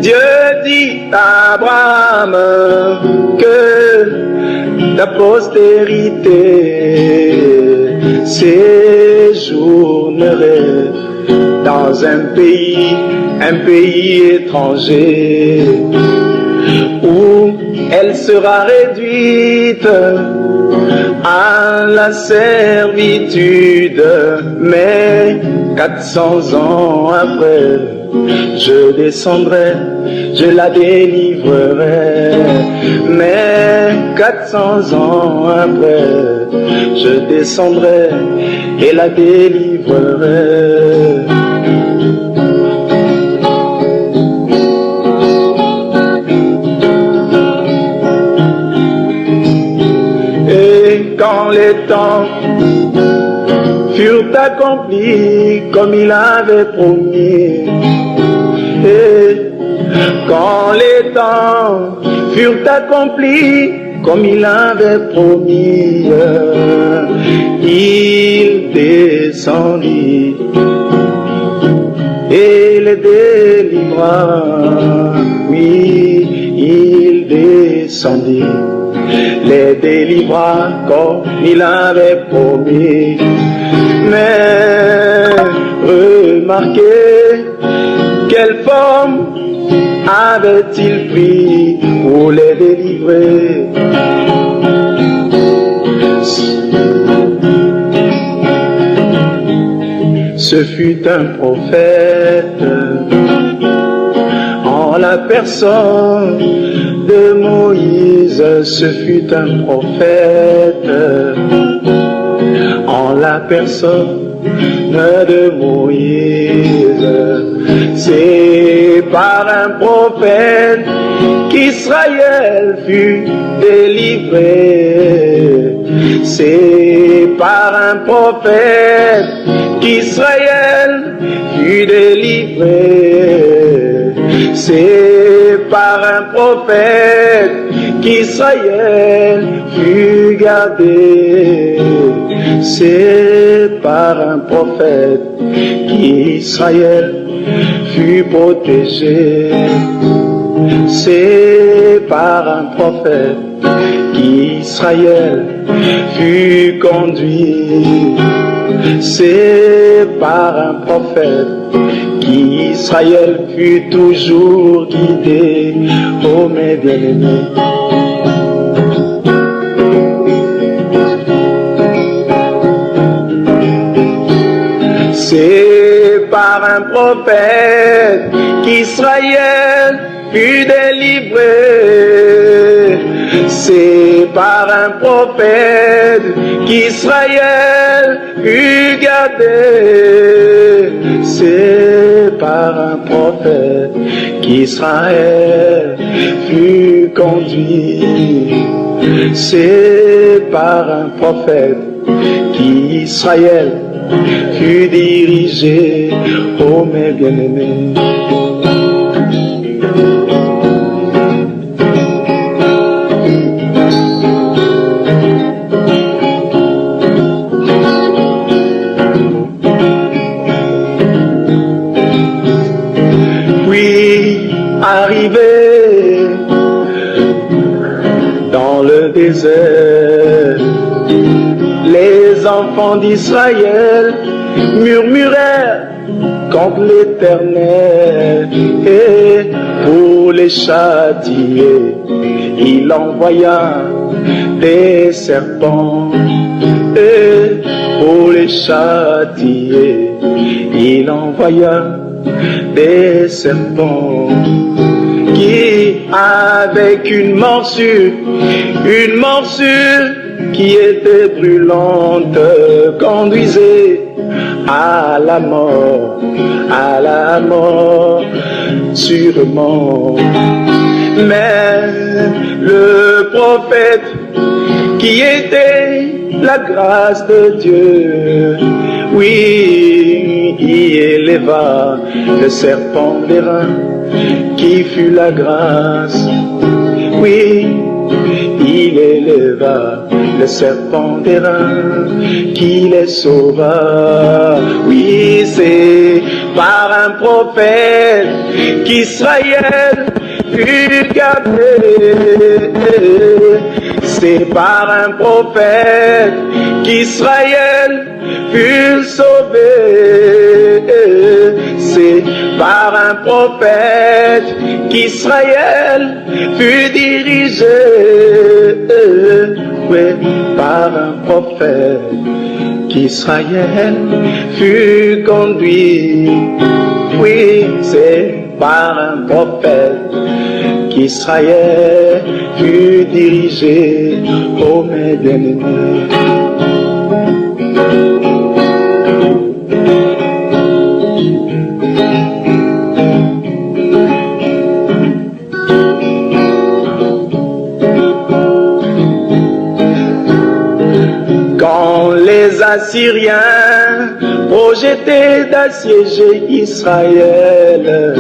Dieu dit à Abraham que ta postérité séjournerait dans un pays étranger, où elle sera réduite à la servitude, mais 400 ans après, je descendrai, je la délivrerai, mais 400 ans après, je descendrai et la délivrerai. Quand les temps furent accomplis comme il avait promis, et quand les temps furent accomplis comme il avait promis, il descendit et les délivra. Oui, il descendit, les délivra comme il avait promis. Mais remarquez, quelle forme avait-il pris pour les délivrer? Ce fut un prophète en la personne de Moïse. Ce fut un prophète en la personne de Moïse. C'est par un prophète qu'Israël fut délivré. C'est par un prophète qu'Israël fut délivré. C'est par un prophète qu'Israël fut gardé. C'est par un prophète qu'Israël fut protégé. C'est par un prophète qu'Israël fut conduit. C'est par un prophète qu'Israël fut toujours guidé. Oh mes bien-aimés, c'est par un prophète qu'Israël fut délivré. C'est par un prophète qu'Israël fut gardé. C'est par un prophète qu'Israël fut conduit. C'est par un prophète qu'Israël fut dirigé. Oh mes bien-aimés, arrivé dans le désert, les enfants d'Israël murmurèrent contre l'Éternel, et pour les châtier, il envoya des serpents. Et pour les châtier, il envoya des serpents qui, avec une morsure qui était brûlante, conduisait à la mort, sûrement. Mais le prophète qui était la grâce de Dieu, oui, il éleva le serpent d'airain qui fut la grâce. Oui, il éleva le serpent d'airain, qui les sauva. Oui, c'est par un prophète qu'Israël fut gardé. C'est par un prophète qu'Israël fut sauvé. C'est par un prophète qu'Israël fut dirigé. Oui, par un prophète qu'Israël fut conduit. Oui, c'est par un prophète qu'Israël fut dirigé. Oh mes bien-aimés, quand les Assyriens projetaient d'assiéger Israël,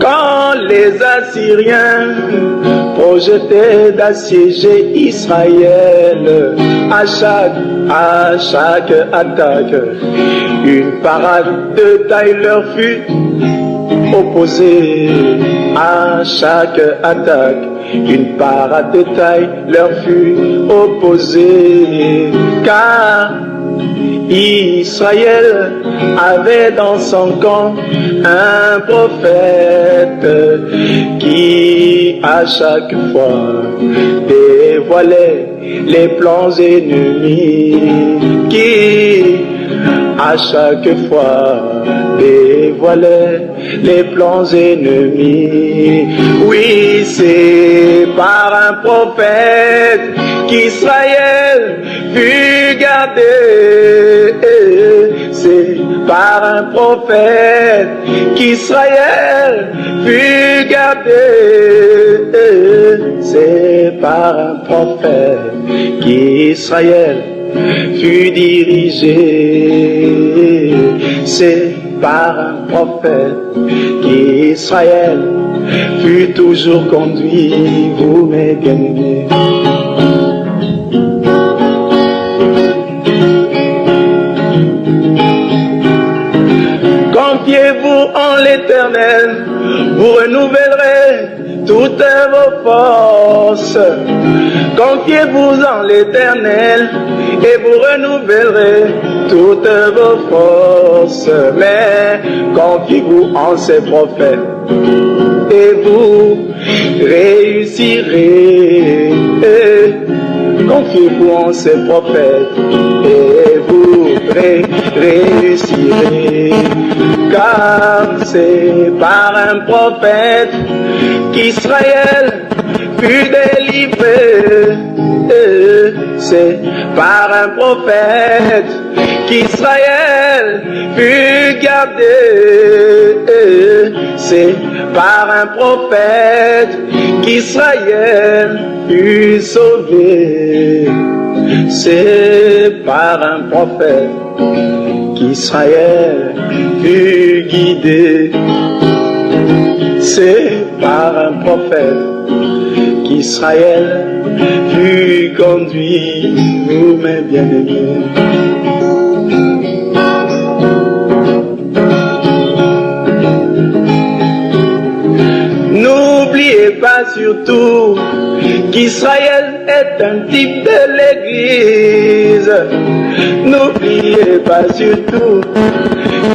quand les Assyriens projetaient d'assiéger Israël, à chaque attaque, une parade de taille leur fut opposée. À chaque attaque, une parade de taille leur fut opposée, car Israël avait dans son camp un prophète qui à chaque fois dévoilait les plans ennemis, qui à chaque fois dévoilait les plans ennemis. Oui, c'est par un prophète qu'Israël fut gardé. C'est par un prophète qu'Israël fut gardé. C'est par un prophète qu'Israël fut dirigé. C'est par un prophète qu'Israël fut toujours conduit. Vous mes bien-aimés, confiez-vous en l'Éternel, vous renouvellerez toutes vos forces. Confiez-vous en l'Éternel et vous renouvellerez toutes vos forces. Mais confiez-vous en ses prophètes et vous réussirez. Confiez-vous en ses prophètes et vous réussirez. Car c'est par un prophète qu'Israël fut délivré. C'est par un prophète qu'Israël fut gardé. C'est par un prophète qu'Israël fut sauvé. C'est par un prophète qu'Israël fut guidé. C'est par un prophète qu'Israël fut conduit. Vous mes bien-aimés, n'oubliez pas surtout qu'Israël est un type de l'Église. N'oubliez pas surtout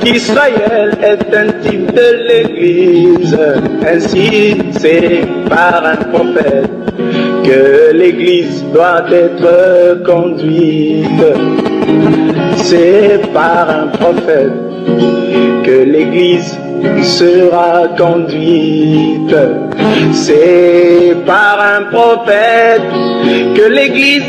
qu'Israël est un type de l'Église. Ainsi, c'est par un prophète que l'Église doit être conduite. C'est par un prophète que l'Église sera conduite. C'est par un prophète que l'Église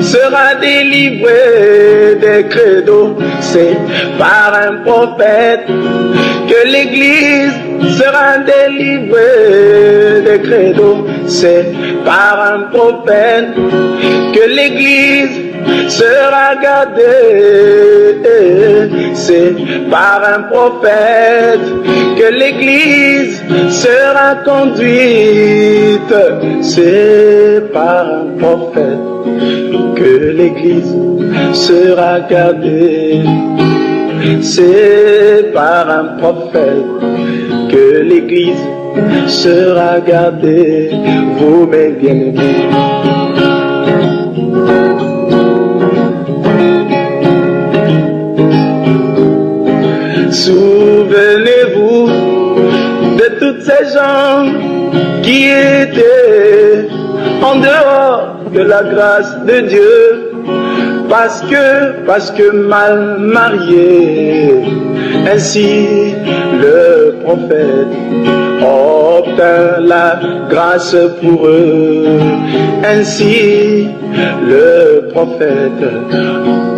sera délivrée des credos. C'est par un prophète que l'Église sera délivrée des credos. C'est par un prophète que l'Église sera gardée. C'est par un prophète que l'Église sera conduite. C'est par un prophète que l'Église sera gardée. C'est par un prophète que l'Église sera gardée. Vous, mes bien-aimés, souvenez-vous de toutes ces gens qui étaient en dehors de la grâce de Dieu, parce que mal mariés. Ainsi le prophète obtint la grâce pour eux. Ainsi le prophète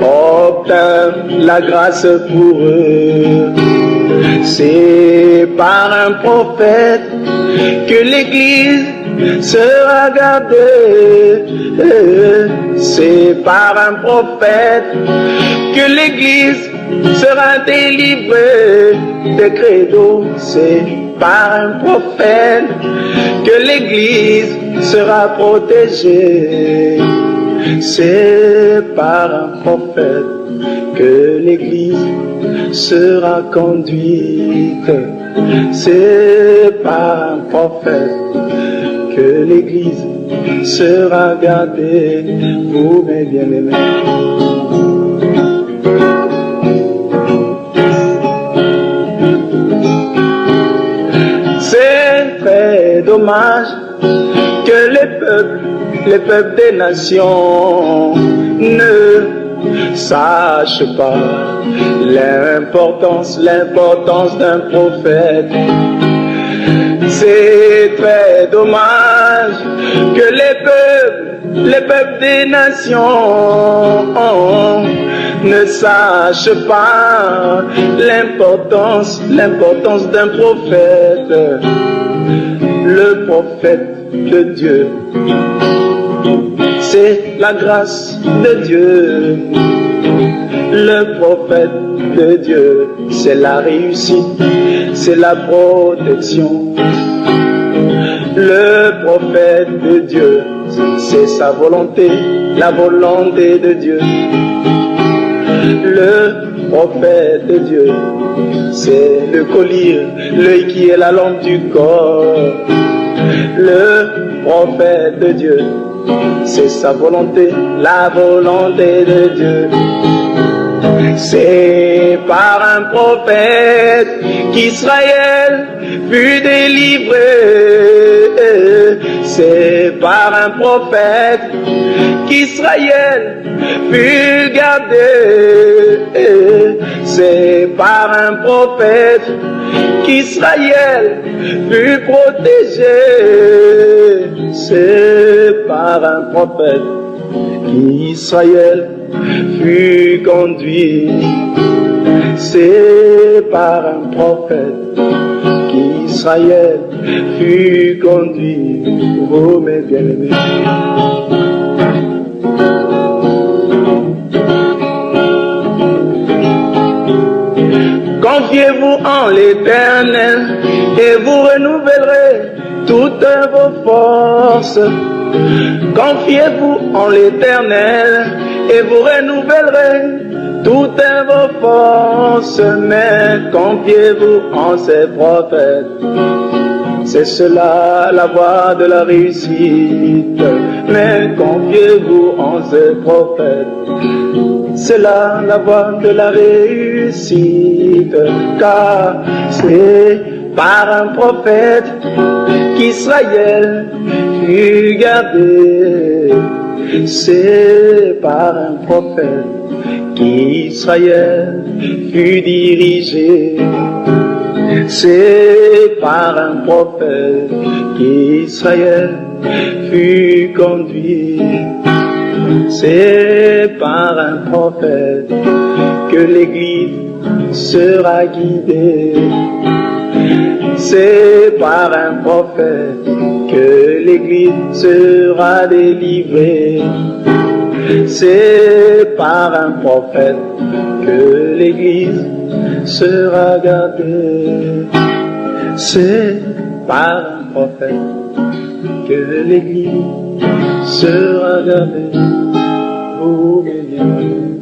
obtint la grâce pour eux. C'est par un prophète que l'Église sera gardée. C'est par un prophète que l'Église sera délivrée des credos. C'est par un prophète que l'Église sera protégée. C'est par un prophète que l'Église sera conduite. C'est par un prophète que l'Église sera gardée. Vous, mes bien-aimés, c'est très dommage que les peuples des nations ne sachent pas l'importance d'un prophète. C'est très dommage que les peuples des nations ne sachent pas l'importance d'un prophète. Le prophète de Dieu, c'est la grâce de Dieu. Le prophète de Dieu, c'est la réussite, c'est la protection. Le prophète de Dieu, c'est sa volonté, la volonté de Dieu. Le prophète de Dieu, c'est le collier, l'œil qui est la lampe du corps. Le prophète de Dieu, c'est sa volonté, la volonté de Dieu. C'est par un prophète qu'Israël fut délivré. C'est par un prophète qu'Israël fut gardé. C'est par un prophète qu'Israël fut protégé. C'est par un prophète qu'Israël fut conduit. C'est par un prophète qu'Israël fut conduit. Oh mes bien-aimés, confiez-vous en l'Éternel et vous renouvellerez toutes vos forces. Confiez-vous en l'Éternel et vous renouvellerez toutes vos forces. Mais confiez-vous en ses prophètes, c'est cela la voie de la réussite. Mais confiez-vous en ses prophètes, c'est là la voie de la réussite. Car c'est par un prophète qu'Israël fut gardé. C'est par un prophète qu'Israël fut dirigé. C'est par un prophète qu'Israël fut conduit. C'est par un prophète que l'Église sera guidée. C'est par un prophète que l'Église sera délivrée. C'est par un prophète que l'Église sera gardée. C'est par un prophète que l'Église sera gardée. Oh, béni.